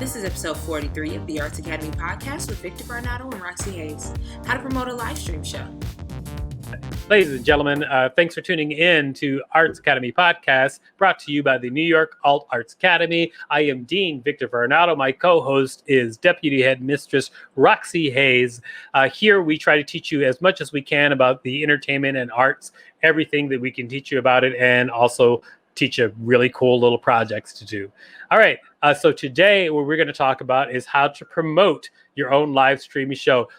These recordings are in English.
This is episode 43 of the Arts Academy podcast with Victor Varnado and Roxxy Haze. How to promote a live stream show. Ladies and gentlemen, thanks for tuning in to Arts Academy podcast, brought to you by the New York Alt Arts Academy. I am Dean Victor Varnado. My co-host is Deputy Headmistress Roxxy Haze. Here we try to teach you as much as we can about the entertainment and arts, everything that we can teach you about it, and also teach you really cool little projects to do. All right, so today what we're going to talk about is how to promote your own live streaming show.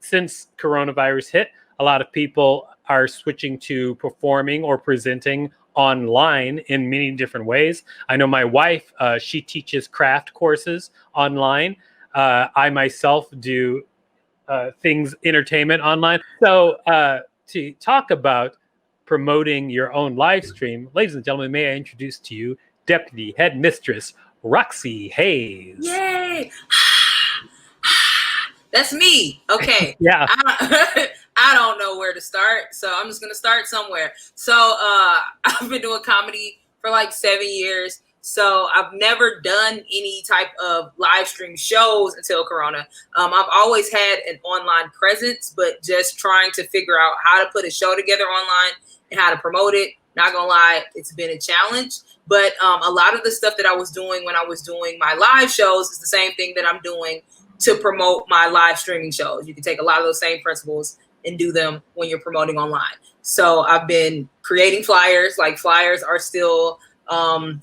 Since coronavirus hit, a lot of people are switching to performing or presenting online in many different ways. I know my wife, she teaches craft courses online. I myself do entertainment online. So to talk about promoting your own live stream, ladies and gentlemen, may I introduce to you Deputy Headmistress Roxxy Haze. Yay! That's me. Okay. Yeah. I don't know where to start, so I'm just going to start somewhere. So I've been doing comedy for like 7 years, so I've never done any type of live stream shows until Corona. I've always had an online presence, but just trying to figure out how to put a show together online and how to promote it. Not gonna lie, it's been a challenge, but a lot of the stuff that I was doing when I was doing my live shows is the same thing that I'm doing to promote my live streaming shows. You can take a lot of those same principles and do them when you're promoting online. So I've been creating flyers. Like, flyers are still a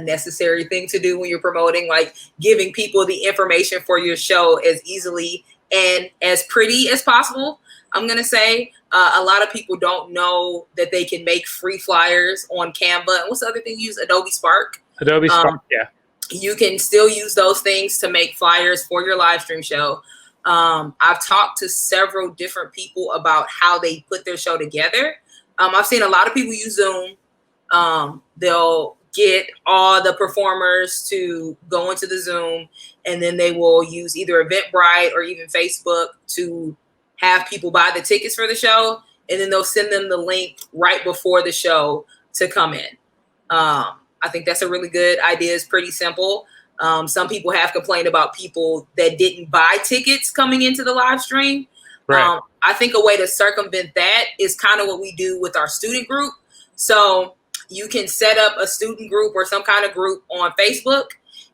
necessary thing to do when you're promoting, like giving people the information for your show as easily and as pretty as possible. I'm going to say a lot of people don't know that they can make free flyers on Canva. And what's the other thing you use? Adobe Spark. Adobe Spark, yeah. You can still use those things to make flyers for your live stream show. I've talked to several different people about how they put their show together. I've seen a lot of people use Zoom. They'll get all the performers to go into the Zoom, and then they will use either Eventbrite or even Facebook to have people buy the tickets for the show, and then they'll send them the link right before the show to come in. I think that's a really good idea. It's pretty simple. Some people have complained about people that didn't buy tickets coming into the live stream. Right. I think a way to circumvent that is kind of what we do with our student group. So you can set up a student group or some kind of group on Facebook,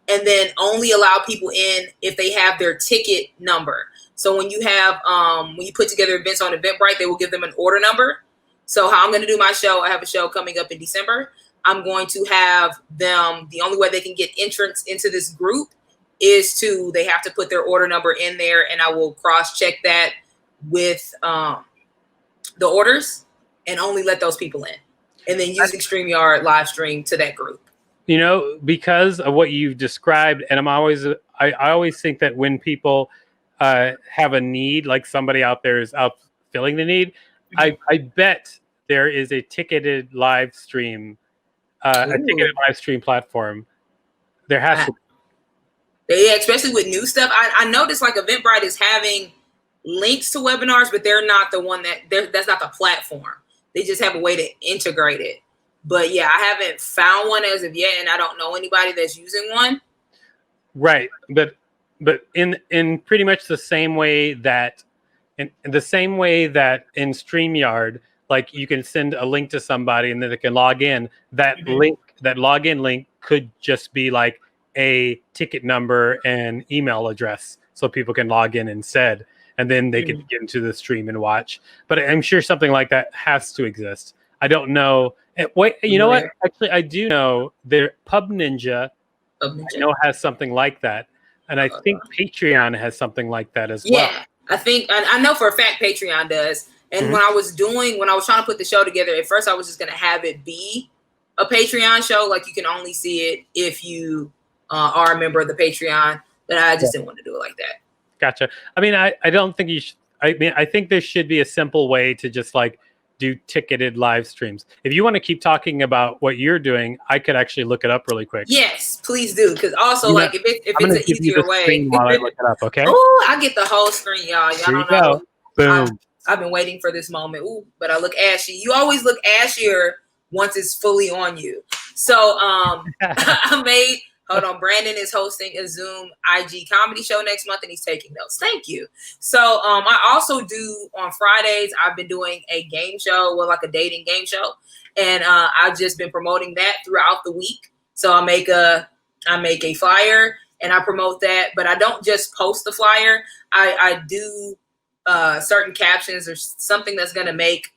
and then only allow people in if they have their ticket number. So when you have, when you put together events on Eventbrite, they will give them an order number. So how I'm going to do my show, I have a show coming up in December. I'm going to have them, the only way they can get entrance into this group is they have to put their order number in there, and I will cross-check that with the orders and only let those people in. And then using StreamYard live stream to that group. You know, because of what you've described, and I always think that when people have a need, like somebody out there is out filling the need, I bet there is a ticketed live stream platform. There has to be. Yeah, especially with new stuff. I noticed like Eventbrite is having links to webinars, but they're not the one that's not the platform. They just have a way to integrate it. But yeah, I haven't found one as of yet, and I don't know anybody that's using one. Right, but in pretty much the same way that in in StreamYard, like you can send a link to somebody and then they can log in. That login link could just be like a ticket number and email address, so people can log in instead, and then they can get into the stream and watch. But I'm sure something like that has to exist. I don't know. Wait, you know what? Actually, I do know Pub Ninja. I know has something like that, and I think Patreon has something like that as well. Yeah, I know for a fact Patreon does. And when I was trying to put the show together, at first I was just going to have it be a Patreon show. Like, you can only see it if you are a member of the Patreon. But I just didn't want to do it like that. Gotcha. I mean, I don't think you should. I think there should be a simple way to just like do ticketed live streams. If you want to keep talking about what you're doing, I could actually look it up really quick. Yes, please do. Because also, if it's an easier way. While I look it up, okay? Oh, I get the whole screen, y'all. Y'all don't know. Boom. I've been waiting for this moment. Ooh, but I look ashy. You always look ashier once it's fully on you. So I Hold on. Brandon is hosting a Zoom IG comedy show next month, and he's taking notes. Thank you. So I also do on Fridays, I've been doing a game show, well, like a dating game show. And I've just been promoting that throughout the week. So I make a flyer and I promote that, but I don't just post the flyer. I do certain captions or something that's going to make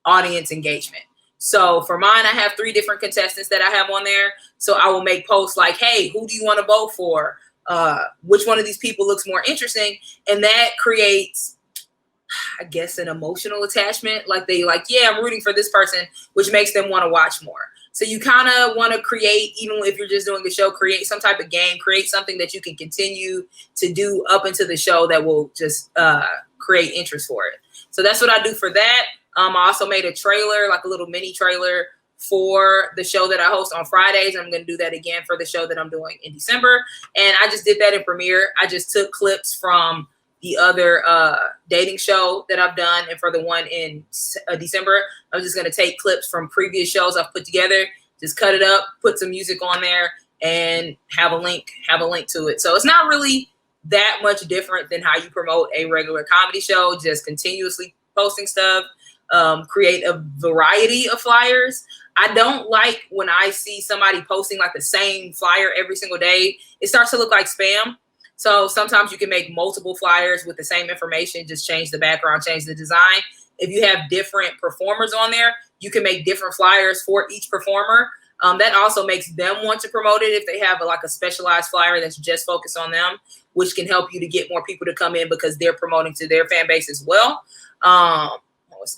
audience engagement. So for mine, I have 3 different contestants that I have on there. So I will make posts like, hey, who do you want to vote for? Which one of these people looks more interesting? And that creates, I guess, an emotional attachment. Like yeah, I'm rooting for this person, which makes them want to watch more. So you kind of want to create, even if you're just doing a show, create some type of game, create something that you can continue to do up into the show that will just create interest for it. So that's what I do for that. I also made a trailer, like a little mini trailer for the show that I host on Fridays. I'm going to do that again for the show that I'm doing in December. And I just did that in Premiere. I just took clips from the other dating show that I've done. And for the one in December, I'm just going to take clips from previous shows I've put together, just cut it up, put some music on there, and have a link to it. So it's not really that much different than how you promote a regular comedy show, just continuously posting stuff. Create a variety of flyers. I don't like when I see somebody posting like the same flyer every single day. It starts to look like spam. So sometimes you can make multiple flyers with the same information, just change the background, change the design. If you have different performers on there, you can make different flyers for each performer. That also makes them want to promote it if they have a specialized flyer that's just focused on them, which can help you to get more people to come in because they're promoting to their fan base as well.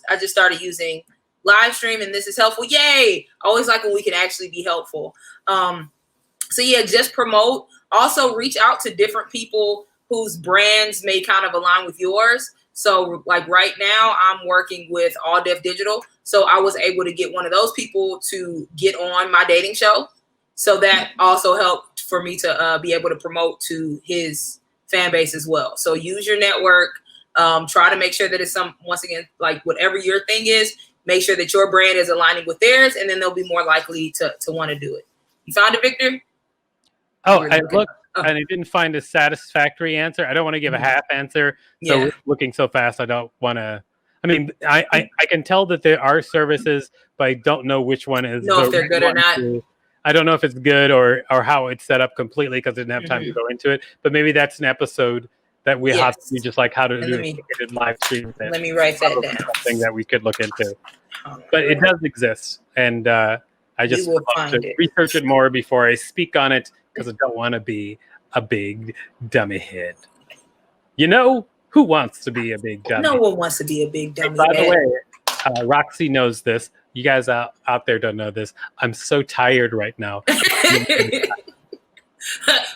I just started using Livestream, and this is helpful. Yay! Always like when we can actually be helpful. So yeah, just promote. Also reach out to different people whose brands may kind of align with yours. So like right now I'm working with All Def Digital. So I was able to get one of those people to get on my dating show. So that also helped for me to be able to promote to his fan base as well. So use your network. Try to make sure that it's once again, like whatever your thing is, make sure that your brand is aligning with theirs, and then they'll be more likely to want to do it. You found it, Victor? Oh, I looked and I didn't find a satisfactory answer. I don't want to give a half answer. So looking so fast, I don't want to. I mean, I can tell that there are services, but I don't know which one is. Know if they're good or not. I don't know if it's good or how it's set up completely because I didn't have time to go into it. But maybe that's an episode that we have to be just like how to do a live stream. Let me write that down. Something that we could look into. But it does exist. And I just want to research it more before I speak on it because I don't want to be a big dummy head. You know who wants to be a big dummy head? No one wants to be a big dummy head. By the way, Roxy knows this. You guys out there don't know this. I'm so tired right now.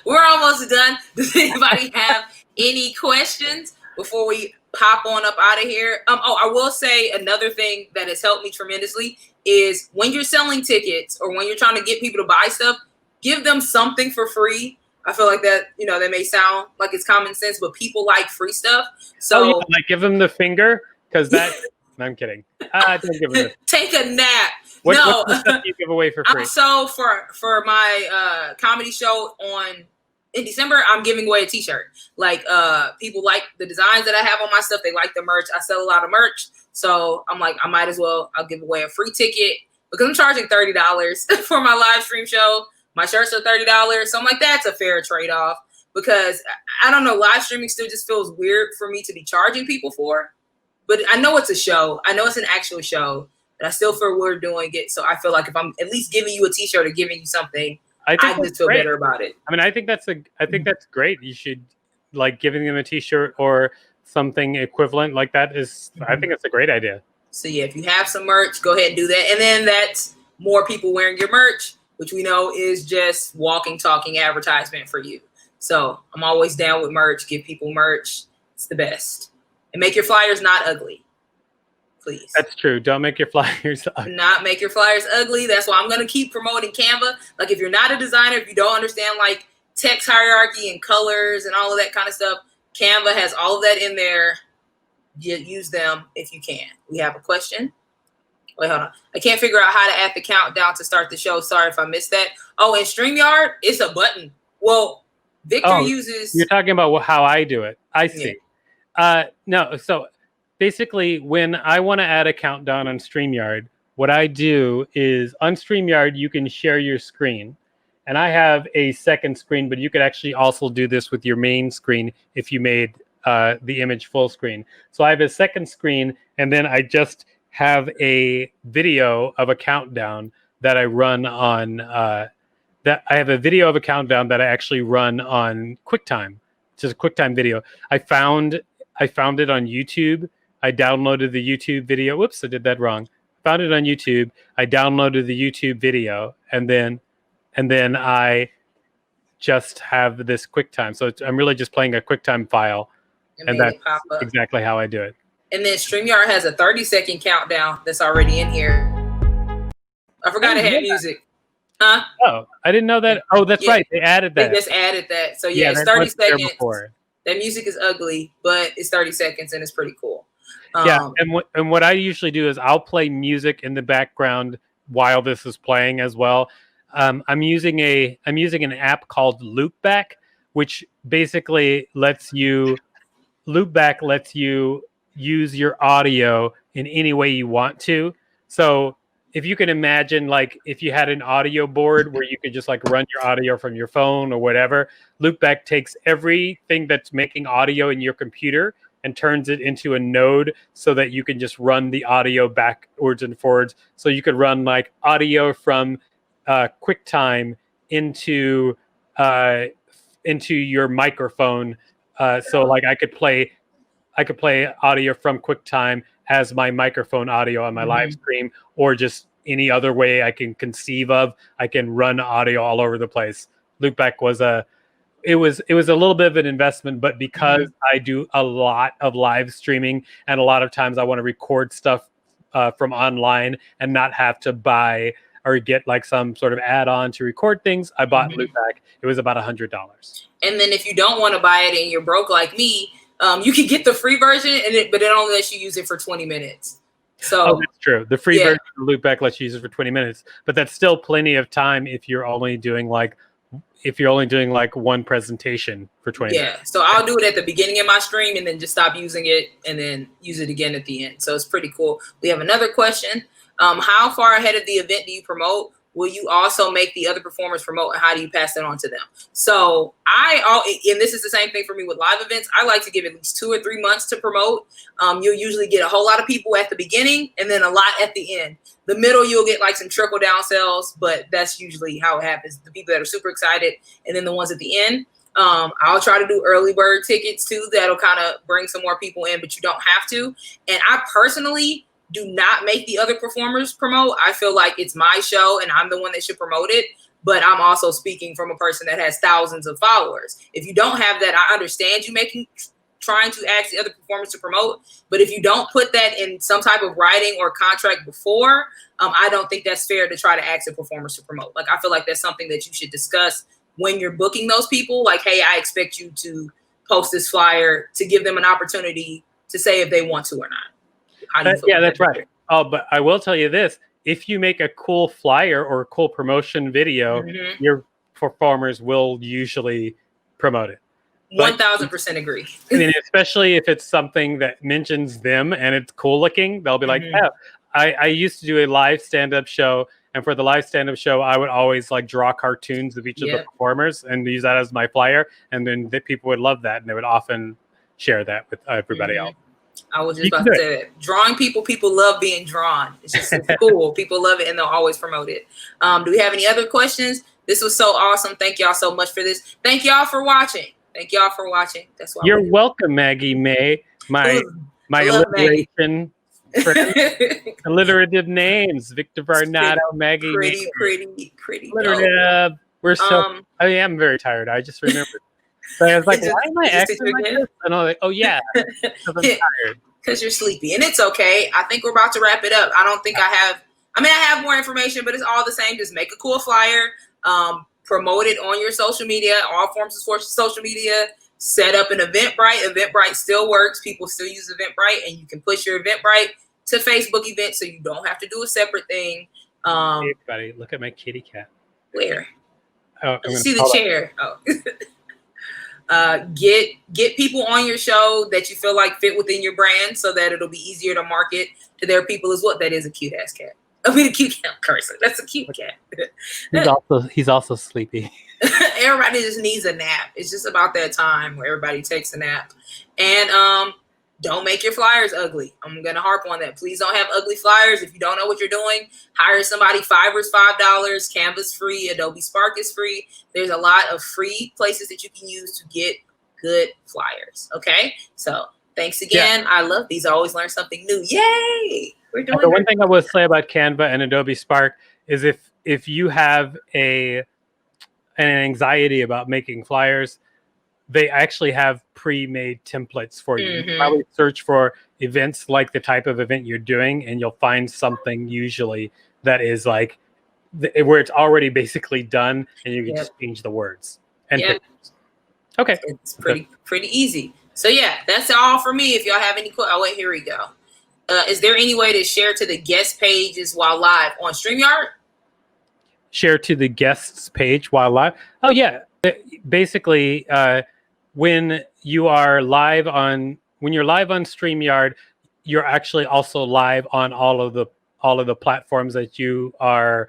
We're almost done. Does anybody have any questions before we pop on up out of here? I will say another thing that has helped me tremendously is when you're selling tickets or when you're trying to get people to buy stuff, give them something for free. I feel like that, that may sound like it's common sense, but people like free stuff. So like give them the finger because that. No, I'm kidding. Don't give them take a nap. What's the stuff you give away for free? So for my comedy show in December, I'm giving away a t-shirt. Like people like the designs that I have on my stuff. They like the merch. I sell a lot of merch. So I'm like, I might as well, I'll give away a free ticket because I'm charging $30 for my live stream show. My shirts are $30. So I'm like, that's a fair trade-off because I don't know, live streaming still just feels weird for me to be charging people for. But I know it's a show. I know it's an actual show. But I still feel we're doing it. So I feel like if I'm at least giving you a t-shirt or giving you something, I just feel better about it. I mean, I think that's great. You should like giving them a t-shirt or something equivalent like that is, I think it's a great idea. So yeah, if you have some merch, go ahead and do that. And then that's more people wearing your merch, which we know is just walking, talking advertisement for you. So I'm always down with merch. Give people merch. It's the best. And make your flyers not ugly, please. That's true. Don't make your flyers ugly. Do not make your flyers ugly. That's why I'm going to keep promoting Canva. Like if you're not a designer, if you don't understand like text hierarchy and colors and all of that kind of stuff, Canva has all of that in there. Use them if you can. We have a question. Wait, hold on. I can't figure out how to add the countdown to start the show. Sorry if I missed that. Oh, in StreamYard, it's a button. Well, Victor uses... You're talking about how I do it. I see. Yeah. No, so basically when I want to add a countdown on StreamYard, what I do is on StreamYard, you can share your screen. And I have a second screen, but you could actually also do this with your main screen if you made the image full screen. So I have a second screen, and then I just have a video of a countdown that I run on that I have a video of a countdown that I actually run on QuickTime. It's just a QuickTime video. I found it on YouTube. I downloaded the YouTube video. Whoops, I did that wrong. Found it on YouTube. I downloaded the YouTube video, and then I just have this QuickTime. So I'm really just playing a QuickTime file, and that's exactly how I do it. And then StreamYard has a 30-second countdown that's already in here. I forgot it had music. Huh? Oh, I didn't know that. Oh, that's right. They added that. They just added that. So yeah, it's 30 seconds. That music is ugly, but it's 30 seconds and it's pretty cool. Yeah, and what I usually do is I'll play music in the background while this is playing as well. I'm using an app called Loopback, which basically lets you use your audio in any way you want to. So if you can imagine, like if you had an audio board where you could just like run your audio from your phone or whatever, Loopback takes everything that's making audio in your computer and turns it into a node so that you can just run the audio backwards and forwards. So you could run like audio from QuickTime into your microphone. So like I could play audio from QuickTime as my microphone audio on my live stream, or just any other way I can conceive of. I can run audio all over the place. Loopback was a little bit of an investment, but because I do a lot of live streaming and a lot of times I want to record stuff from online and not have to buy or get like some sort of add-on to record things, I bought Loopback. It was about $100. And then if you don't want to buy it and you're broke like me, you can get the free version, but it only lets you use it for 20 minutes. So that's true. The free version of Loopback lets you use it for 20 minutes, but that's still plenty of time if you're only doing like one presentation for 20 minutes. Yeah, so I'll do it at the beginning of my stream and then just stop using it and then use it again at the end. So it's pretty cool. We have another question. How far ahead of the event do you promote? Will you also make the other performers promote, and how do you pass that on to them? So and this is the same thing for me with live events. I like to give at least 2 or 3 months to promote. You'll usually get a whole lot of people at the beginning and then a lot at the end. The middle, you'll get like some trickle down sales, but that's usually how it happens. The people that are super excited, and then the ones at the end. I'll try to do early bird tickets too. That'll kind of bring some more people in, but you don't have to. And I personally do not make the other performers promote. I feel like it's my show and I'm the one that should promote it. But I'm also speaking from a person that has thousands of followers. If you don't have that, I understand you trying to ask the other performers to promote. But if you don't put that in some type of writing or contract before, I don't think that's fair to try to ask the performers to promote. Like, I feel like that's something that you should discuss when you're booking those people. Like, hey, I expect you to post this flyer, to give them an opportunity to say if they want to or not. Yeah, that's right. Oh, but I will tell you this. If you make a cool flyer or a cool promotion video, your performers will usually promote it. 1000% agree. I mean, especially if it's something that mentions them and it's cool looking, they'll be like, oh, I used to do a live stand-up show. And for the live stand-up show, I would always like draw cartoons of each of the performers and use that as my flyer. And then the people would love that. And they would often share that with everybody else. I was just about to say that. Drawing people love being drawn. It's cool. People love it and they'll always promote it. Do we have any other questions? This was so awesome. Thank y'all so much for this. Thank y'all for watching. That's why you're welcome, Maggie May. My alliteration friend. Alliterative names. Victor Varnado, Maggie May. Pretty. Alliterative. We're so I am very tired. I just remembered. So I was like, why am I acting like this? And I was like, oh, yeah, because I'm tired. Because you're sleepy. And it's okay. I think we're about to wrap it up. I don't think I have more information, but it's all the same. Just make a cool flyer, promote it on your social media, all forms of social media, set up an Eventbrite. Eventbrite still works. People still use Eventbrite, and you can push your Eventbrite to Facebook events, so you don't have to do a separate thing. Hey everybody, look at my kitty cat. Where? Oh, You see the chair. Get people on your show that you feel like fit within your brand, so that it'll be easier to market to their people as well. That is a cute ass cat. I mean, a cute cat cursor. That's a cute cat. He's also sleepy. Everybody just needs a nap. It's just about that time where everybody takes a nap. And don't make your flyers ugly. I'm gonna harp on that. Please don't have ugly flyers. If you don't know what you're doing, hire somebody. Fiverr's $5, Canva's free, Adobe Spark is free. There's a lot of free places that you can use to get good flyers. Okay, so thanks again. Yeah. I love these. I always learn something new. Yay! We're doing. The one thing I will say about Canva and Adobe Spark is if you have an anxiety about making flyers, they actually have pre-made templates for you. Mm-hmm. You probably search for events like the type of event you're doing, and you'll find something usually that is like where it's already basically done, and you can just change the words and pictures. Okay, it's pretty easy. So yeah, that's all for me. If y'all have any questions, oh wait, here we go. Is there any way to share to the guest pages while live on StreamYard? Share to the guests page while live? Oh yeah, basically. When you're live on StreamYard, you're actually also live on all of the platforms that you are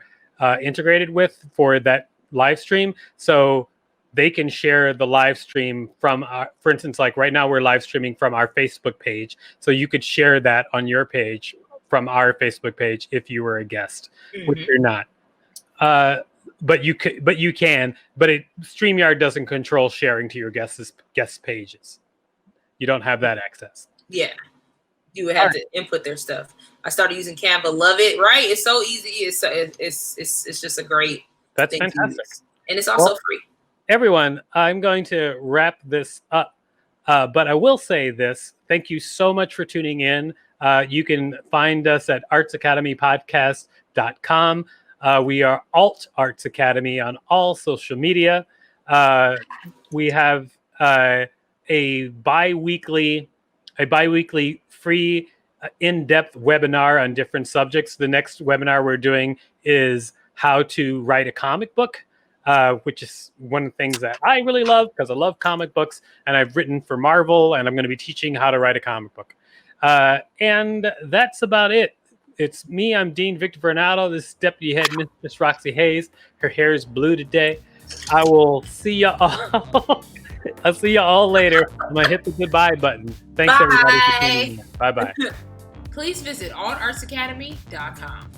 integrated with for that live stream. So they can share the live stream from for instance, like right now we're live streaming from our Facebook page. So you could share that on your page from our Facebook page if you were a guest, which you're not. But you can. StreamYard doesn't control sharing to your guest pages. You don't have that access. Yeah, you would have to input their stuff. I started using Canva. Love it. Right? It's so easy. It's just a great. That's fantastic, and it's also free. Everyone, I'm going to wrap this up, but I will say this: thank you so much for tuning in. You can find us at artsacademypodcast.com. We are Alt Arts Academy on all social media. We have a bi-weekly free in-depth webinar on different subjects. The next webinar we're doing is how to write a comic book, which is one of the things that I really love because I love comic books, and I've written for Marvel, and I'm going to be teaching how to write a comic book. And that's about it. It's me. I'm Dean Victor Varnado. This is Deputy Headmistress Roxxy Haze. Her hair is blue today. I will see you all. I'll see you all later. I'm going to hit the goodbye button. Thanks, everybody, for tuning in. Bye-bye. Please visit allartsacademy.com.